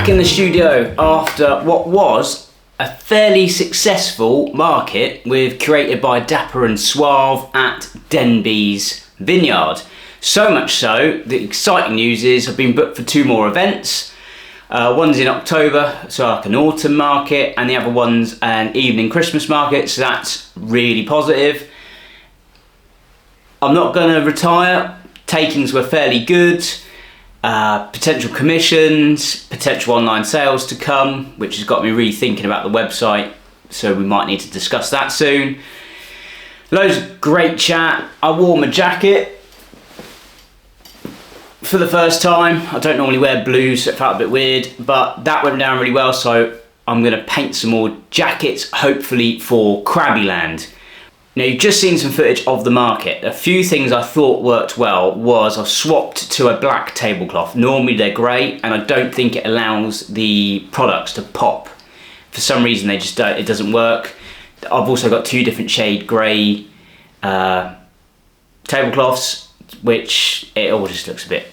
Back in the studio after what was a fairly successful market curated by Dapper and Suave at Denbies Vineyard. So much so, the exciting news is I've been booked for 2 more events. One's in October, so like an autumn market, and the other one's an evening Christmas market, so that's really positive. I'm not going to retire. Takings were fairly good. Potential commissions, potential online sales to come, which has got me really thinking about the website, so we might need to discuss that soon. Loads of great chat. I wore my jacket for the first time. I don't normally wear blue, so it felt a bit weird, but that went down really well, so I'm going to paint some more jackets, hopefully for Crabbyland. Now, you've just seen some footage of the market. A few things I thought worked well was I swapped to a black tablecloth. Normally they're grey, and I don't think it allows the products to pop. For some reason they just don't, it doesn't work. I've also got 2 different shade grey tablecloths, which it all just looks a bit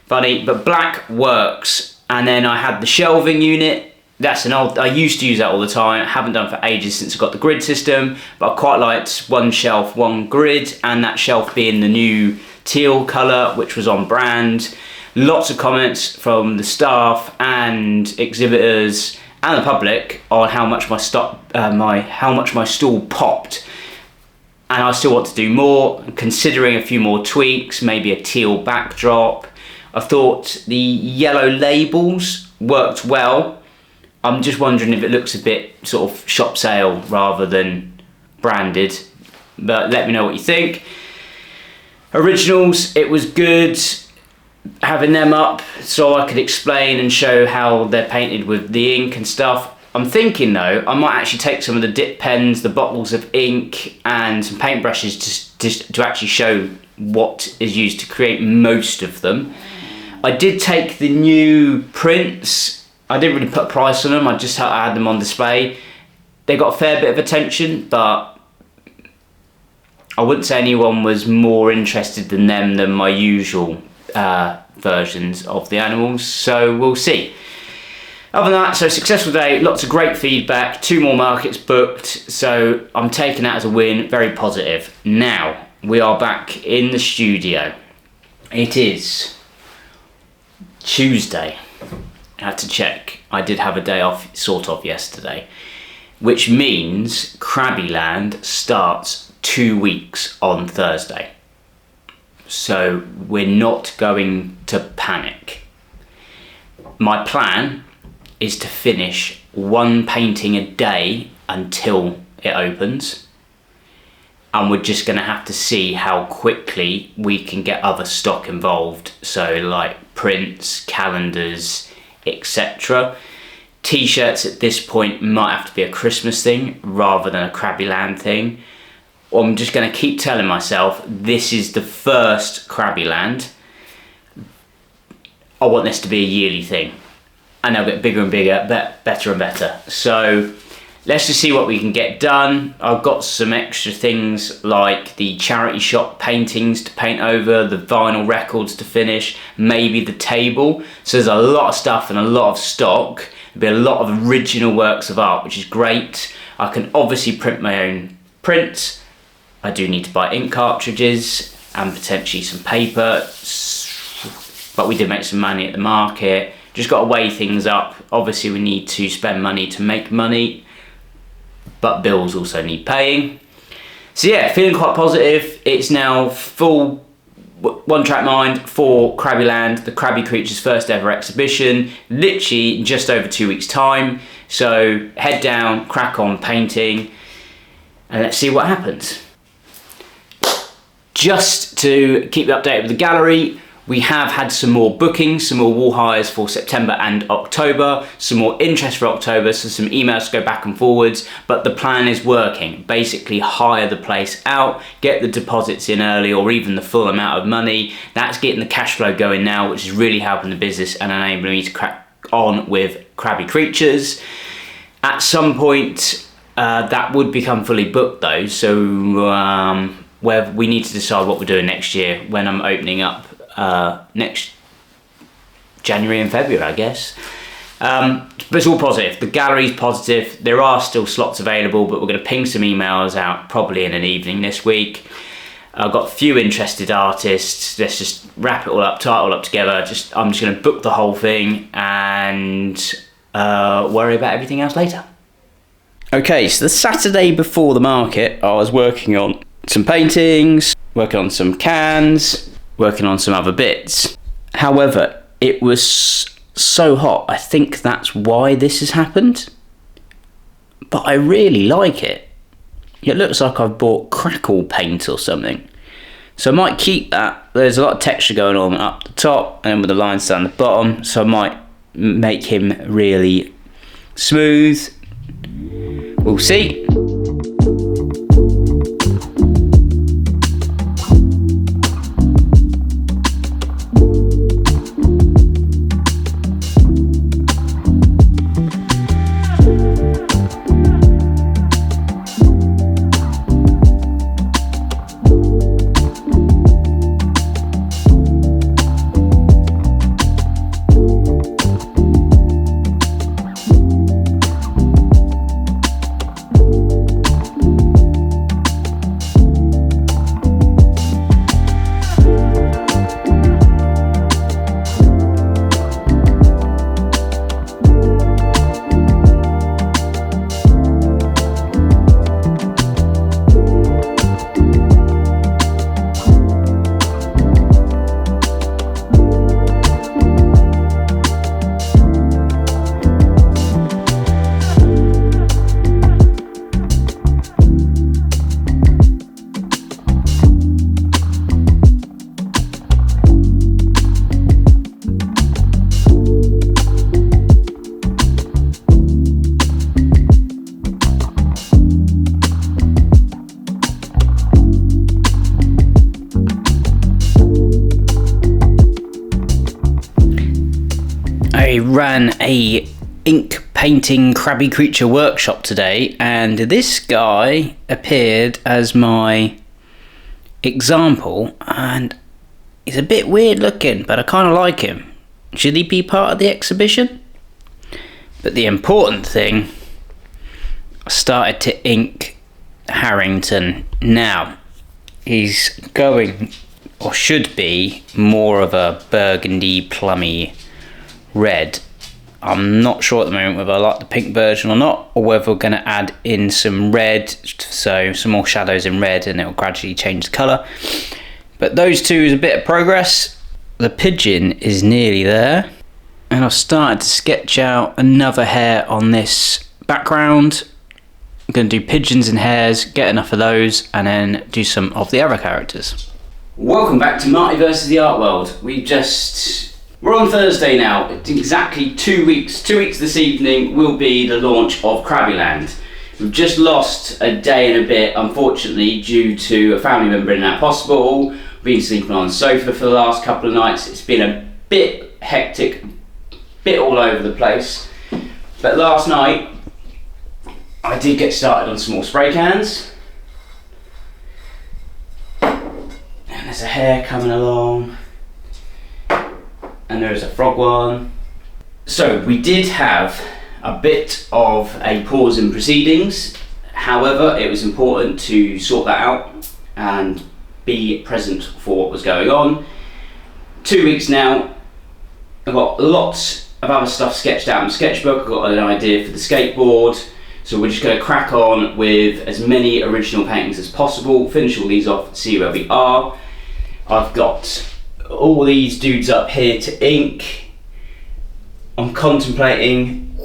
funny, but black works. And then I had the shelving unit. That's I used to use that all the time. I haven't done for ages since I got the grid system, but I quite liked 1 shelf, 1 grid, and that shelf being the new teal colour, which was on brand. Lots of comments from the staff and exhibitors and the public on how much my stall popped, and I still want to do more. Considering a few more tweaks, maybe a teal backdrop. I thought the yellow labels worked well. I'm just wondering if it looks a bit sort of shop sale rather than branded, but let me know what you think. Originals, it was good having them up so I could explain and show how they're painted with the ink and stuff. I'm thinking though, I might actually take some of the dip pens, the bottles of ink and some paintbrushes just to actually show what is used to create most of them. I did take the new prints. I didn't really put a price on them, I just had them on display. They got a fair bit of attention, but I wouldn't say anyone was more interested in them than my usual versions of the animals, so we'll see. Other than that, so successful day, lots of great feedback, 2 more markets booked, so I'm taking that as a win, very positive. Now, we are back in the studio. It is Tuesday. I had to check. I did have a day off, sort of, yesterday, which means Crabbyland starts 2 weeks on Thursday. So we're not going to panic. My plan is to finish 1 painting a day until it opens, and we're just going to have to see how quickly we can get other stock involved, so like prints, calendars, etc. T-shirts at this point might have to be a Christmas thing rather than a Crabbyland thing. I'm just going to keep telling myself this is the first Crabbyland. I want this to be a yearly thing, and they'll get bigger and bigger, better and better. So let's just see what we can get done. I've got some extra things like the charity shop paintings to paint over, the vinyl records to finish, maybe the table. So there's a lot of stuff and a lot of stock. There'll be a lot of original works of art, which is great. I can obviously print my own prints. I do need to buy ink cartridges and potentially some paper, but we did make some money at the market. Just got to weigh things up. Obviously we need to spend money to make money, but bills also need paying. So yeah, feeling quite positive. It's now full one-track mind for Crabbyland, the Crabby Creatures' first ever exhibition, literally in just over 2 weeks' time. So head down, crack on painting, and let's see what happens. Just to keep you updated with the gallery, we have had some more bookings, some more wall hires for September and October, some more interest for October, so some emails to go back and forwards, but the plan is working. Basically hire the place out, get the deposits in early or even the full amount of money. That's getting the cash flow going now, which is really helping the business and enabling me to crack on with Crabby Creatures. At some point, that would become fully booked though, so where we need to decide what we're doing next year when I'm opening up next January and February, I guess. But it's all positive. The gallery's positive. There are still slots available, but we're going to ping some emails out probably in an evening this week. I've got a few interested artists. Let's just wrap it all up, tie it all up together. I'm just going to book the whole thing and worry about everything else later. Okay, so the Saturday before the market, I was working on some paintings, working on some cans, working on some other bits. However, it was so hot. I think that's why this has happened. But I really like it. It looks like I've bought crackle paint or something. So I might keep that. There's a lot of texture going on up the top and with the lines down the bottom. So I might make him really smooth. We'll see. I ran a ink painting Crabby Creature workshop today, and this guy appeared as my example, and he's a bit weird looking, but I kind of like him. Should he be part of the exhibition? But the important thing, I started to ink Harrington. Now, he's going, or should be, more of a burgundy, plummy red. I'm not sure at the moment whether I like the pink version or not, or whether we're going to add in some red, so some more shadows in red, and it will gradually change the colour. But those two is a bit of progress. The pigeon is nearly there, and I've started to sketch out another hare on this background. I'm going to do pigeons and hares, get enough of those, and then do some of the other characters. Welcome back to Marty vs. the Art World. We're on Thursday now. It's exactly 2 weeks. 2 weeks this evening will be the launch of Crabbyland. We've just lost a day and a bit, unfortunately, due to a family member in that hospital. We've been sleeping on the sofa for the last couple of nights. It's been a bit hectic, bit all over the place. But last night, I did get started on some more spray cans. And there's a hare coming along. And there's a frog one. So we did have a bit of a pause in proceedings. However, it was important to sort that out and be present for what was going on. 2 weeks now, I've got lots of other stuff sketched out in the sketchbook. I've got an idea for the skateboard. So we're just going to crack on with as many original paintings as possible, finish all these off, see where we are. I've got all these dudes up here to ink. I'm contemplating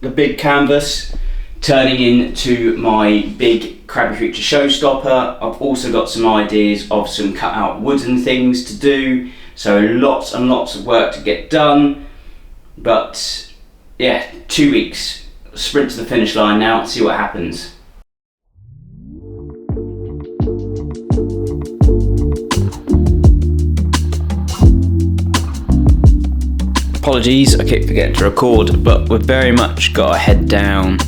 the big canvas turning into my big Crabby Creature showstopper. I've also got some ideas of some cut out wooden things to do, so lots and lots of work to get done. But yeah, 2 weeks, sprint to the finish line now, see what happens. Apologies, I keep forgetting to record, but we've very much got our head down.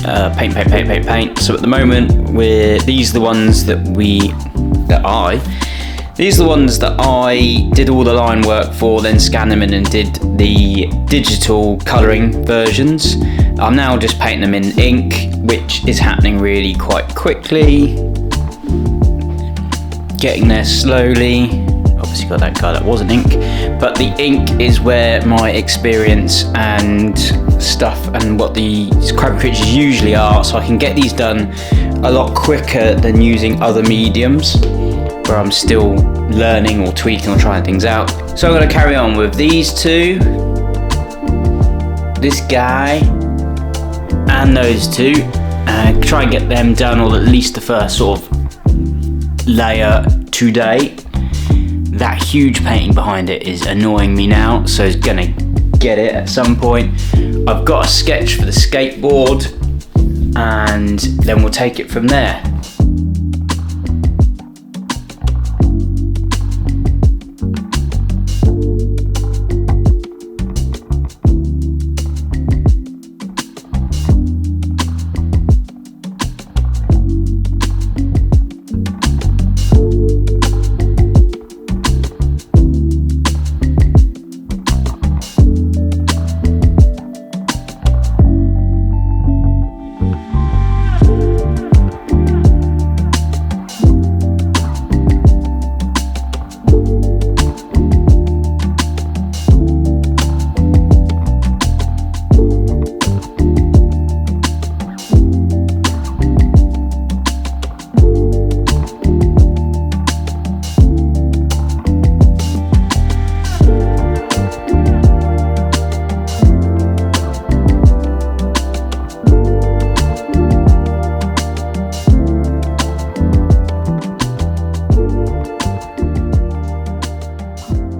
Paint. So at the moment, these are the ones that I These are the ones that I did all the line work for, then scanned them in and did the digital colouring versions. I'm now just painting them in ink, which is happening really quite quickly. Getting there slowly. Obviously got that guy that wasn't ink, but the ink is where my experience and stuff and what the Crabby Creatures usually are, so I can get these done a lot quicker than using other mediums where I'm still learning or tweaking or trying things out. So I'm going to carry on with these two, this guy and those two, and try and get them done, or at least the first sort of layer today. That huge painting behind it is annoying me now, so it's gonna get it at some point. I've got a sketch for the skateboard, and then we'll take it from there.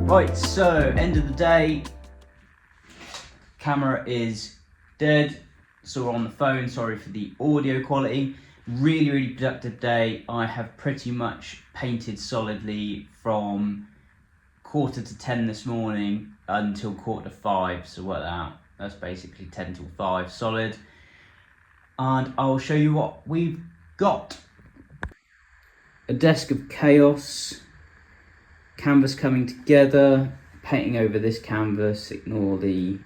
Right, so end of the day, camera is dead, so we're on the phone. Sorry for the audio quality. Really productive day. I have pretty much painted solidly from 9:45 this morning until 5:15, so work that out. That's basically 10 till 5 solid. And I'll show you what we've got. A desk of chaos. Canvas coming together, painting over this canvas, ignore the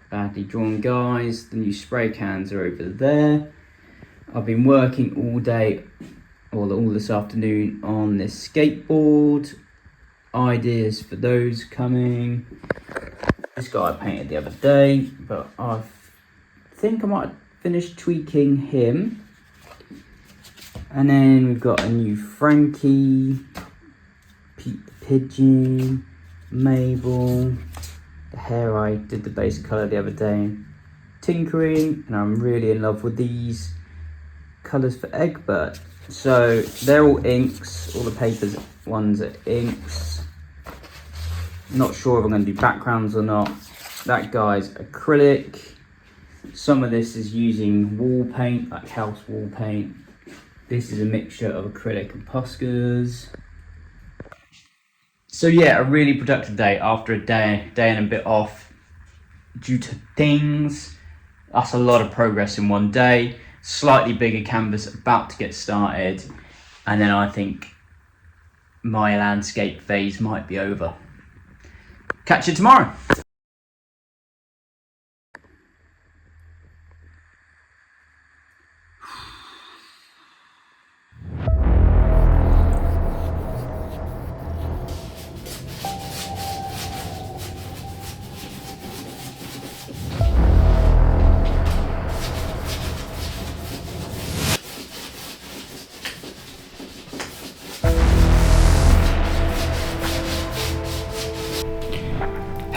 badly drawn guys. The new spray cans are over there. I've been working all day, or all this afternoon, on this skateboard. Ideas for those coming. This guy I painted the other day, but I think I might have finished tweaking him. And then we've got a new Frankie, Pete the Pigeon, Mabel, the hair I did the base colour the other day, tinkering, and I'm really in love with these colours for Egbert. So they're all inks, all the papers ones are inks. Not sure if I'm going to do backgrounds or not. That guy's acrylic. Some of this is using wall paint, like house wall paint. This is a mixture of acrylic and Poscas. So yeah, a really productive day after a day and a bit off due to things. That's a lot of progress in one day. Slightly bigger canvas about to get started, and then I think my landscape phase might be over. Catch you tomorrow.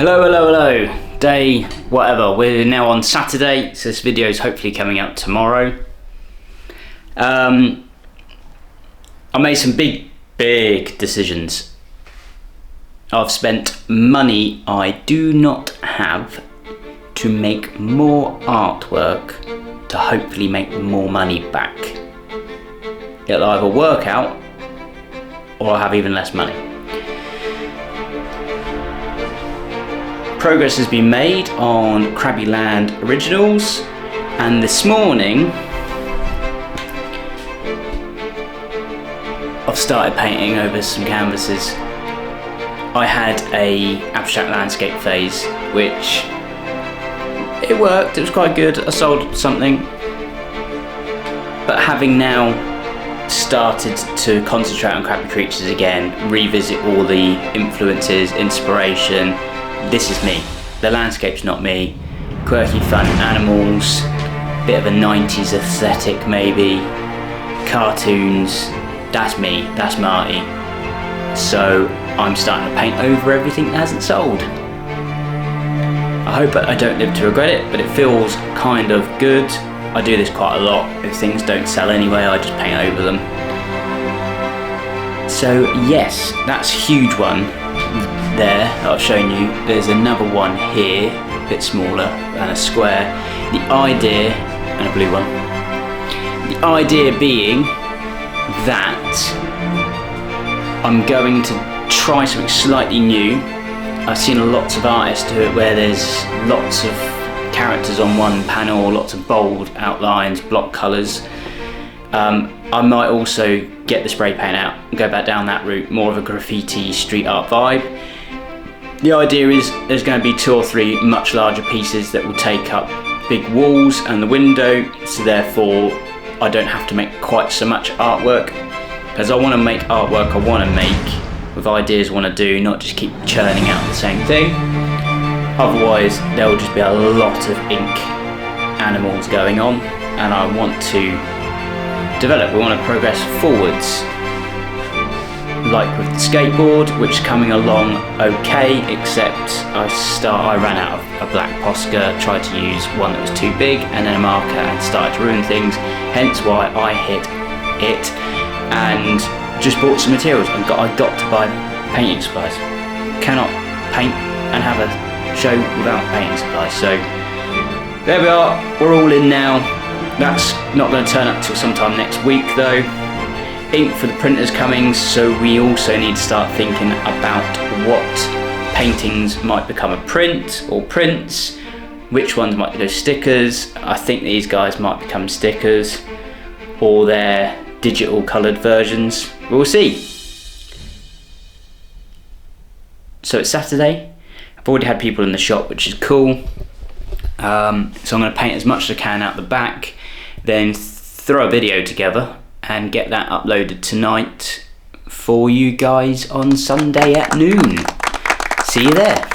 Hello, day whatever. We're now on Saturday, so this video is hopefully coming out tomorrow. I made some big decisions. I've spent money I do not have to make more artwork to hopefully make more money back. It'll either work out or I'll have even less money. Progress has been made on Crabbyland Originals, and this morning I've started painting over some canvases. I had a abstract landscape phase, which it worked, it was quite good, I sold something. But having now started to concentrate on Crabby Creatures again, revisit all the influences, inspiration, this is me. The landscape's not me. Quirky fun animals, bit of a 90s aesthetic maybe, cartoons, that's me, that's Marty. So I'm starting to paint over everything that hasn't sold. I hope I don't live to regret it, but it feels kind of good. I do this quite a lot. If things don't sell anyway, I just paint over them. So yes, that's a huge one there that I've shown you. There's another one here, a bit smaller and a square. The idea, and a blue one. The idea being that I'm going to try something slightly new. I've seen lots of artists do it where there's lots of characters on one panel, lots of bold outlines, block colours. I might also get the spray paint out and go back down that route, more of a graffiti street art vibe. The idea is there's going to be 2 or 3 much larger pieces that will take up big walls and the window, so therefore I don't have to make quite so much artwork, because I want to make artwork I want to make with ideas I want to do, not just keep churning out the same thing. Otherwise there will just be a lot of ink animals going on, and I want to develop, we want to progress forwards. Like with the skateboard, which is coming along okay, except I ran out of a black Posca, tried to use one that was too big, and then a marker, and started to ruin things, hence why I hit it and just bought some materials. I got to buy painting supplies. Cannot paint and have a show without painting supplies. So there we are, we're all in now. That's not going to turn up till sometime next week though. Ink for the printer's coming, so we also need to start thinking about what paintings might become a print or prints, which ones might go stickers. I think these guys might become stickers, or they're digital coloured versions. We'll see. So it's Saturday. I've already had people in the shop, which is cool. So I'm going to paint as much as I can out the back, then throw a video together and get that uploaded tonight for you guys on Sunday at noon. See you there.